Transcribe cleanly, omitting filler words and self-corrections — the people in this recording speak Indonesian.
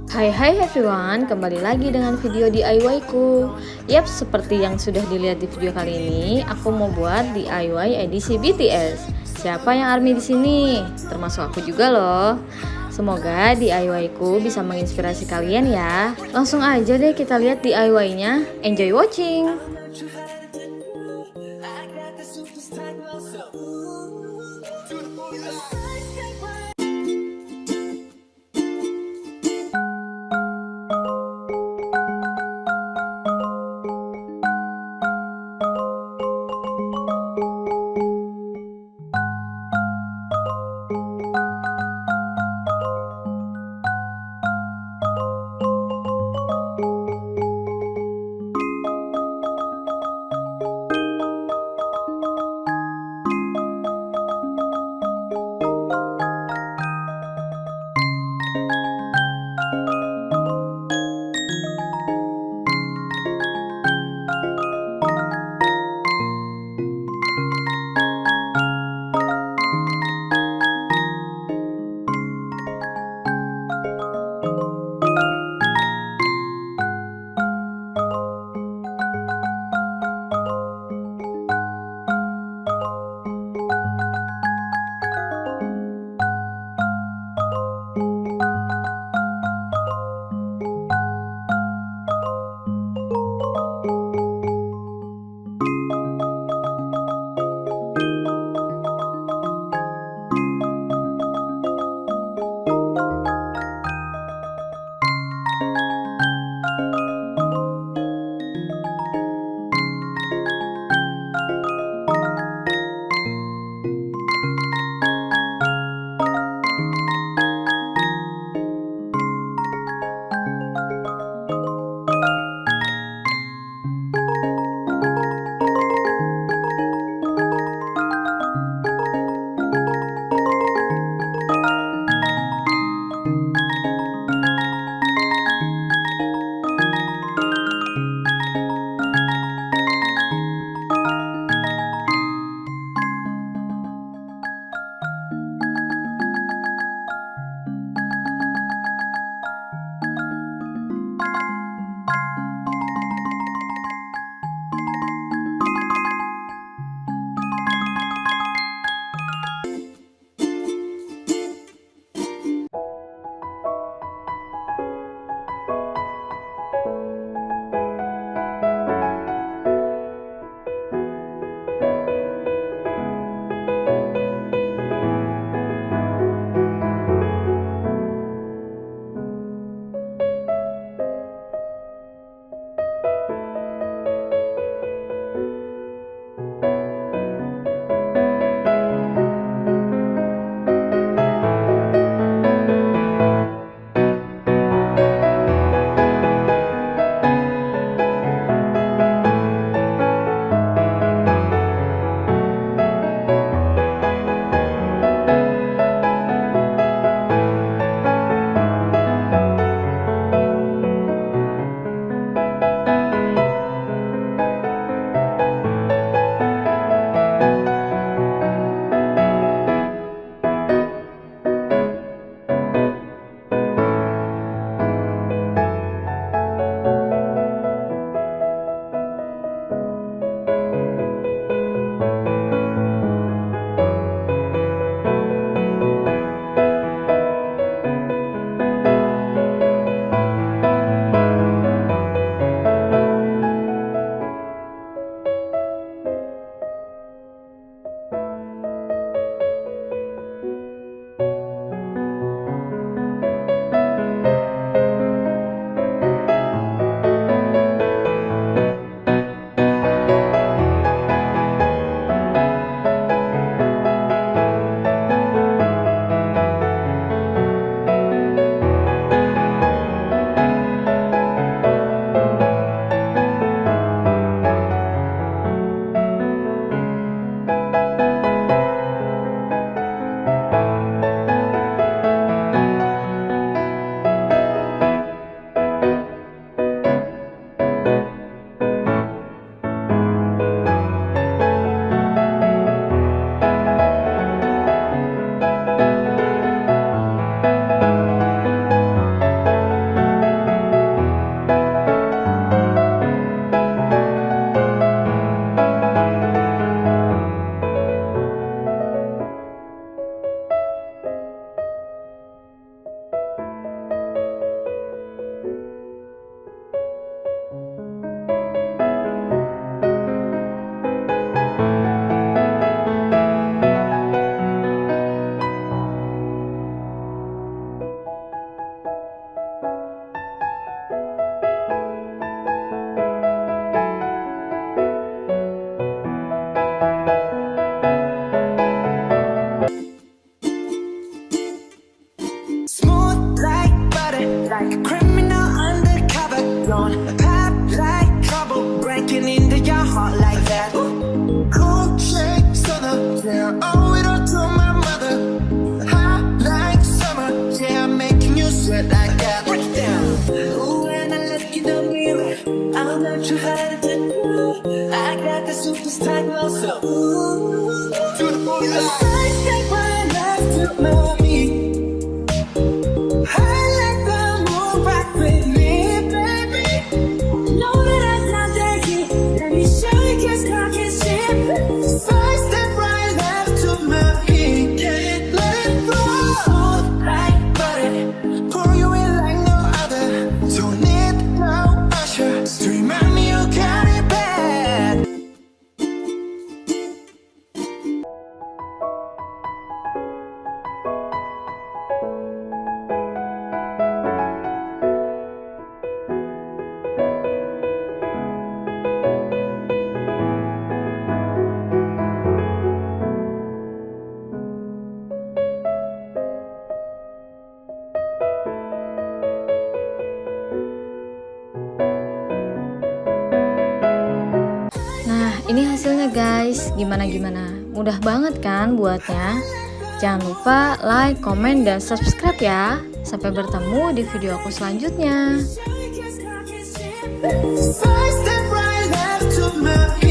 Hai everyone, kembali lagi dengan video DIY ku. Yap, seperti yang sudah dilihat di video kali ini, aku mau buat DIY edisi BTS. Siapa yang ARMY di sini? Termasuk aku juga loh. Semoga DIY ku bisa menginspirasi kalian ya. Langsung aja deh kita lihat DIY-nya. Enjoy watching. on. Pop like trouble breaking into your heart like that. Cold shake southern, yeah, owe it all to my mother. Hot like summer, yeah, I'm making you sweat like that. Break it down. Ooh, when I look in the mirror, I'm not too hard to do. I got the superstar glow, so ooh, beautiful. I take my life to my feet. I let the moon rock with me, baby. Know that I'm not dirty. Let me show you kiss, cock, and shit. Side step right left to my feet. Can't let it go. Like butter, pour you in like no other. Don't need no usher to remind me you got it bad. Nah, ini hasilnya guys. Gimana? Mudah banget kan buatnya? Jangan lupa like, komen, dan subscribe ya. Sampai bertemu di video aku selanjutnya. Side step right left to my feet.